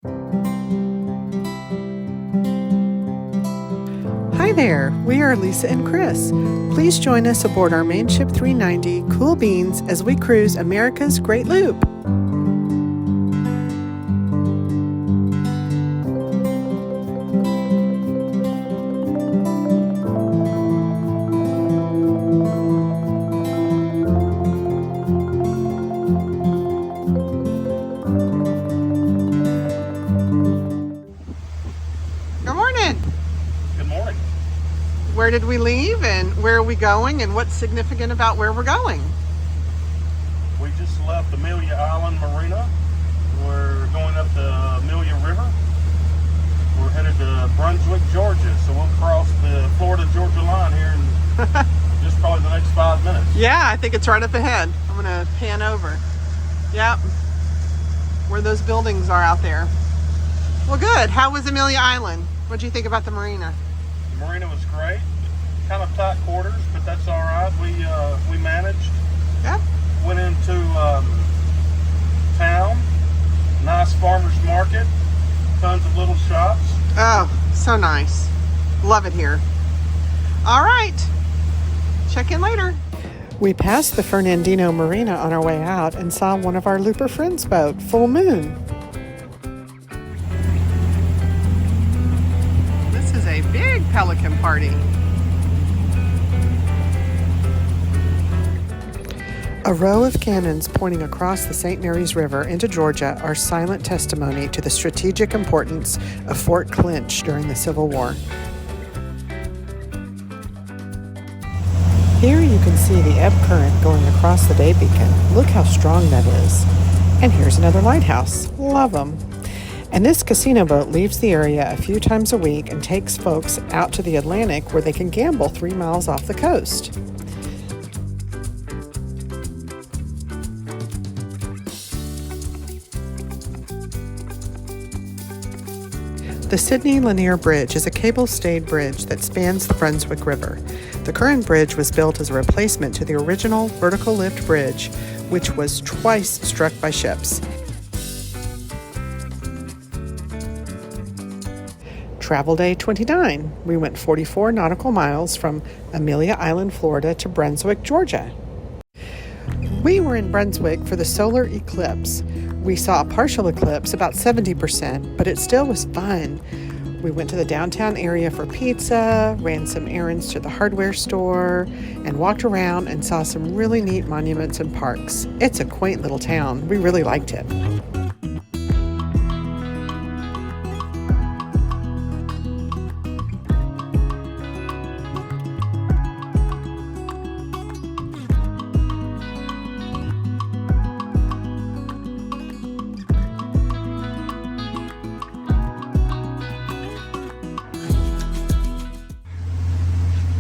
Hi there, we are Lisa and Chris. Please join us aboard our main ship 390, Cool Beans, as we cruise America's Great Loop. Good morning. Good morning. Where did we leave and where are we going and what's significant about where we're going? We just left Amelia Island Marina. We're going up the Amelia River. We're headed to Brunswick, Georgia. So we'll cross the Florida-Georgia line here in just probably the next 5 minutes. Yeah, I think it's right up ahead. I'm going to pan over. Yep. Where those buildings are out there. Well, good. How was Amelia Island? What did you think about the marina? The marina was great. Kind of tight quarters, but that's all right. We managed. Yep. Went into town. Nice farmer's market. Tons of little shops. Oh, so nice. Love it here. All right. Check in later. We passed the Fernandino Marina on our way out and saw one of our Looper friends' boat, Full Moon. This is a big pelican party. A row of cannons pointing across the St. Mary's River into Georgia are silent testimony to the strategic importance of Fort Clinch during the Civil War. Here you can see the ebb current going across the day beacon. Look how strong that is. And here's another lighthouse. Love them. And this casino boat leaves the area a few times a week and takes folks out to the Atlantic where they can gamble 3 miles off the coast. The Sydney Lanier Bridge is a cable-stayed bridge that spans the Brunswick River. The current bridge was built as a replacement to the original vertical lift bridge, which was twice struck by ships. Travel day 29. We went 44 nautical miles from Amelia Island, Florida to Brunswick, Georgia. We were in Brunswick for the solar eclipse. We saw a partial eclipse, about 70%, but it still was fun. We went to the downtown area for pizza, ran some errands to the hardware store, and walked around and saw some really neat monuments and parks. It's a quaint little town. We really liked it.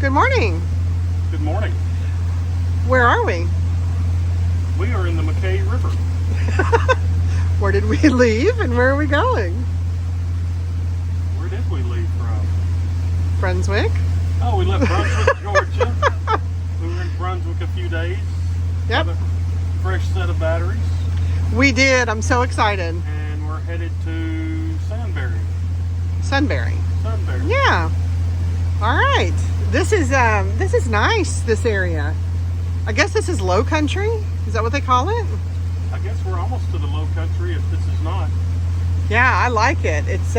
Good morning. Good morning. Where are we? We are in the McKay River. Where did we leave and where are we going? Where did we leave from? Brunswick. Oh, we left Brunswick, Georgia. We were in Brunswick a few days. Yep. Got a fresh set of batteries. We did. I'm so excited. And we're headed to Sunbury. Sunbury. Sunbury. Yeah. All right. This is nice, this area. I guess this is low country. Is that what they call it? I guess we're almost to the low country if this is not. Yeah, I like it. It's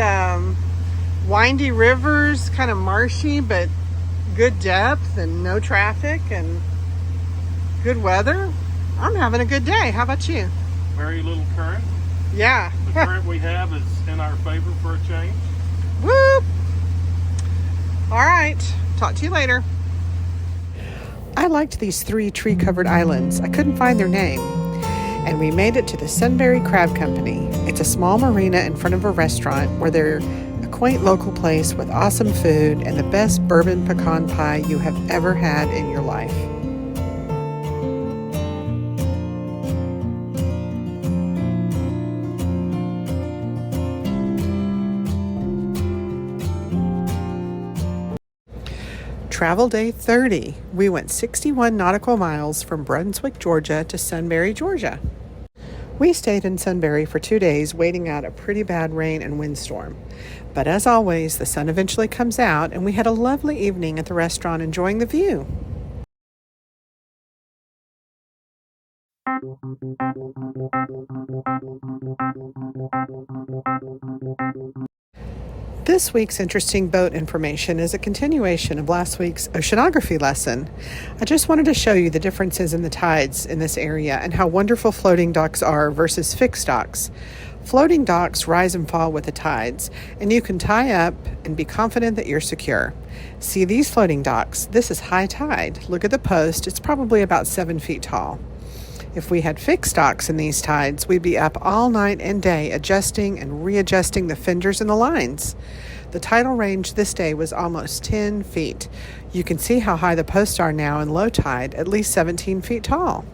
windy rivers, kind of marshy, but good depth and no traffic and good weather. I'm having a good day. How about you? Very little current. Yeah. The current we have is in our favor for a change. Whoop. All right. Talk to you later. I liked these 3 tree-covered islands. I couldn't find their name. And we made it to the Sunbury Crab Company. It's a small marina in front of a restaurant where they're a quaint local place with awesome food and the best bourbon pecan pie you have ever had in your life. Travel day 30. We went 61 nautical miles from Brunswick, Georgia to Sunbury, Georgia. We stayed in Sunbury for 2 days, waiting out a pretty bad rain and windstorm. But as always, the sun eventually comes out, and we had a lovely evening at the restaurant enjoying the view. This week's interesting boat information is a continuation of last week's oceanography lesson. I just wanted to show you the differences in the tides in this area and how wonderful floating docks are versus fixed docks. Floating docks rise and fall with the tides, and you can tie up and be confident that you're secure. See these floating docks? This is high tide. Look at the post. It's probably about 7 feet tall. If we had fixed docks in these tides, we'd be up all night and day adjusting and readjusting the fenders and the lines. The tidal range this day was almost 10 feet. You can see how high the posts are now in low tide, at least 17 feet tall.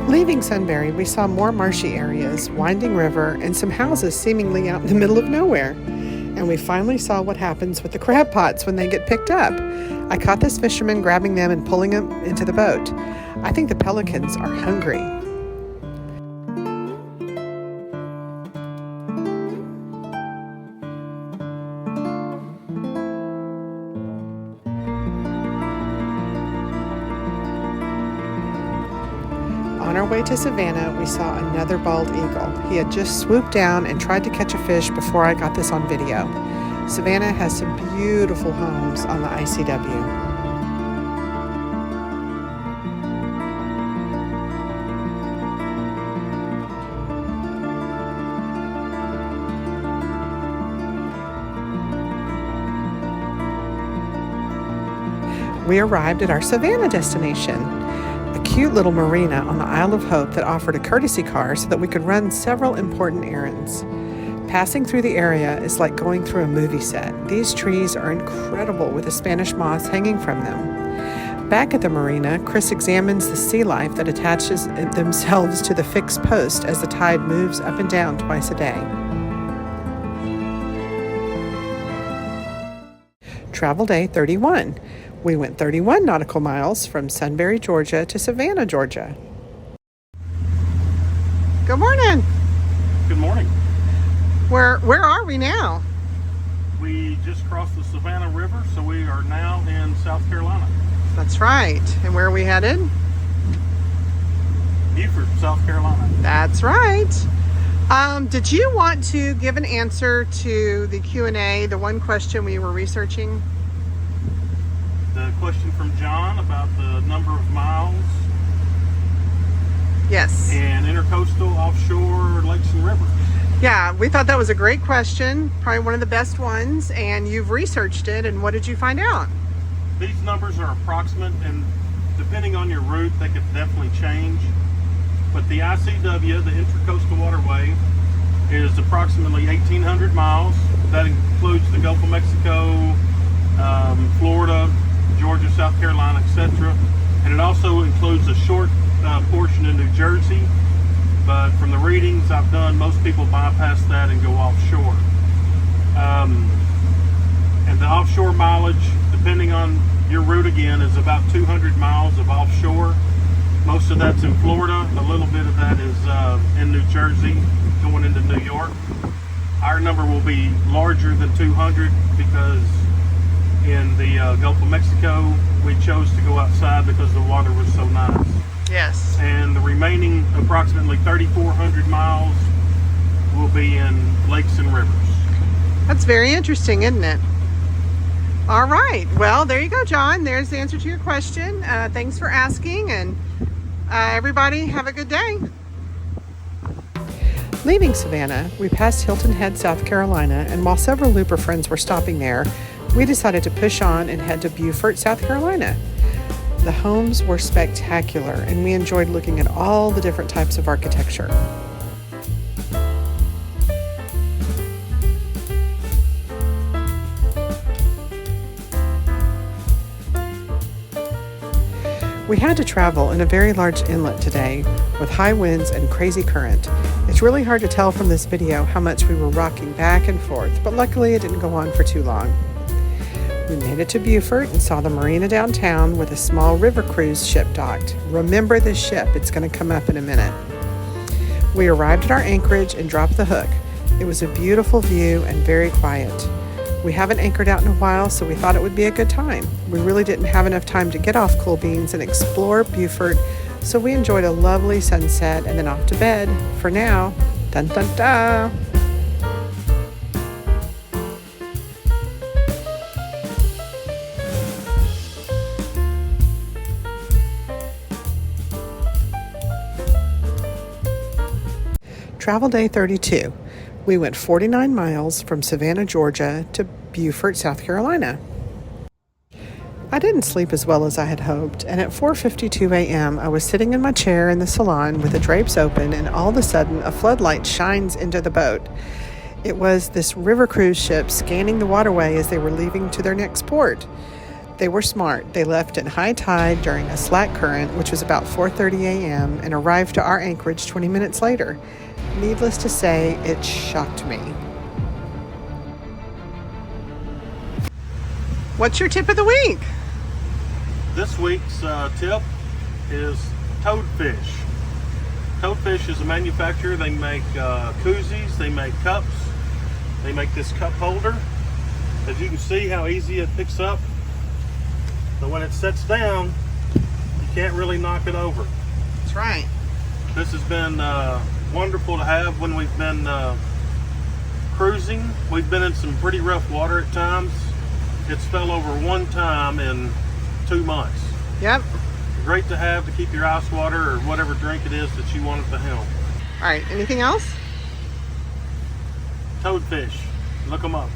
Leaving Sunbury, we saw more marshy areas, winding river, and some houses seemingly out in the middle of nowhere. And we finally saw what happens with the crab pots when they get picked up. I caught this fisherman grabbing them and pulling them into the boat. I think the pelicans are hungry. On our way to Savannah, we saw another bald eagle. He had just swooped down and tried to catch a fish before I got this on video. Savannah has some beautiful homes on the ICW. We arrived at our Savannah destination, a cute little marina on the Isle of Hope that offered a courtesy car so that we could run several important errands. Passing through the area is like going through a movie set. These trees are incredible with the Spanish moss hanging from them. Back at the marina, Chris examines the sea life that attaches themselves to the fixed post as the tide moves up and down twice a day. Travel day 31. We went 31 nautical miles from Sunbury, Georgia to Savannah, Georgia. Good morning. Good morning. Where are we now? We just crossed the Savannah River, so we are now in South Carolina. That's right. And where are we headed? Beaufort, South Carolina. That's right. Did you want to give an answer to the Q&A, the one question we were researching? The question from John about the number of miles Yes. and intercoastal, offshore, lakes and rivers. Yeah, we thought that was a great question, probably one of the best ones, and you've researched it, and what did you find out? These numbers are approximate, and depending on your route, they could definitely change. But the ICW, the Intercoastal Waterway, is approximately 1,800 miles. That includes the Gulf of Mexico, Florida, Georgia, South Carolina, etc. And it also includes a short portion in New Jersey. But from the readings I've done, most people bypass that and go offshore. And the offshore mileage, depending on your route again, is about 200 miles of offshore. Most of that's in Florida. A little bit of that is in New Jersey, going into New York. Our number will be larger than 200 because in the Gulf of Mexico, we chose to go outside because the water was so nice. Yes. And the remaining approximately 3,400 miles will be in lakes and rivers. That's very interesting, isn't it? All right. Well, there you go, John. There's the answer to your question. Thanks for asking, and everybody have a good day. Leaving Savannah, we passed Hilton Head, South Carolina, and while several Looper friends were stopping there, we decided to push on and head to Beaufort, South Carolina. The homes were spectacular, and we enjoyed looking at all the different types of architecture. We had to travel in a very large inlet today with high winds and crazy current. It's really hard to tell from this video how much we were rocking back and forth, but luckily it didn't go on for too long. We made it to Beaufort and saw the marina downtown with a small river cruise ship docked. Remember this ship, it's going to come up in a minute. We arrived at our anchorage and dropped the hook. It was a beautiful view and very quiet. We haven't anchored out in a while, so we thought it would be a good time. We really didn't have enough time to get off Cool Beans and explore Beaufort, so we enjoyed a lovely sunset and then off to bed. For now, dun dun dun! Travel day 32. We went 49 miles from Savannah, Georgia to Beaufort, South Carolina. I didn't sleep as well as I had hoped, and at 4:52 a.m. I was sitting in my chair in the salon with the drapes open, and all of a sudden a floodlight shines into the boat. It was this river cruise ship scanning the waterway as they were leaving to their next port. They were smart. They left at high tide during a slack current, which was about 4:30 a.m., and arrived to our anchorage 20 minutes later. Needless to say, it shocked me. What's your tip of the week? This week's tip is toadfish. Toadfish is a manufacturer. They make koozies, they make cups, they make this cup holder. As you can see how easy it picks up. So when it sets down, you can't really knock it over. That's right. This has been wonderful to have when we've been cruising. We've been in some pretty rough water at times. It's fell over one time in 2 months. Yep. Great to have to keep your ice water or whatever drink it is that you want at the helm. All right, anything else? Toadfish, look them up.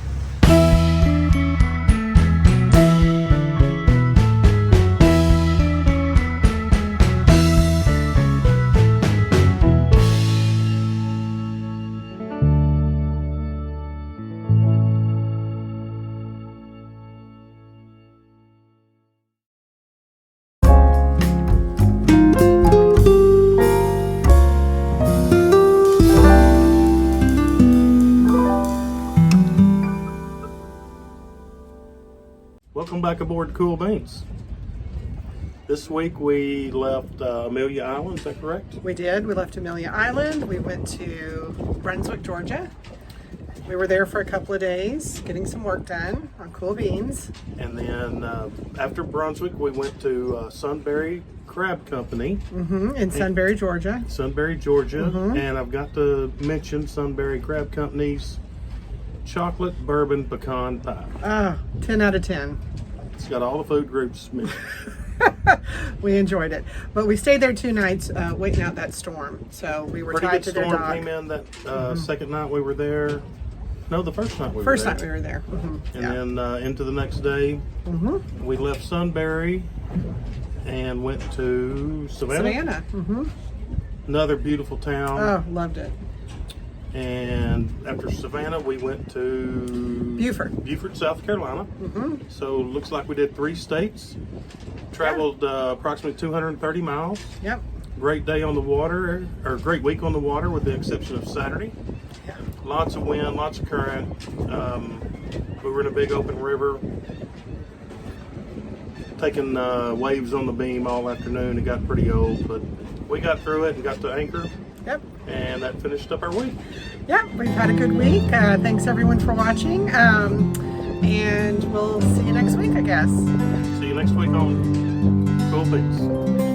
Welcome back aboard Cool Beans. This week we left Amelia Island, is that correct? We did. We left Amelia Island. We went to Brunswick, Georgia. We were there for a couple of days getting some work done on Cool Beans. And then after Brunswick we went to Sunbury Crab Company. In Sunbury, Georgia. Sunbury, Georgia. And I've got to mention Sunbury Crab Company's chocolate bourbon pecan pie. 10 out of 10. It's got all the food groups mixed. We enjoyed it. But we stayed there 2 nights waiting out that storm. So we were Pretty tied good to their storm dock. came in that second night we were there. No, the first night we were there. First night we were there. And then into the next day, we left Sunbury and went to Savannah. Another beautiful town. Oh, loved it. And after Savannah, we went to Beaufort, South Carolina. So looks like we did 3 states. Traveled approximately 230 miles. Yep. Great day on the water, or great week on the water, with the exception of Saturday. Yeah. Lots of wind, lots of current. We were in a big open river, taking waves on the beam all afternoon. It got pretty old, but we got through it and got to anchor. Yep. And that finished up our week. Yep, we've had a good week. Thanks everyone for watching. And we'll see you next week, I guess. See you next week on Cool Beans.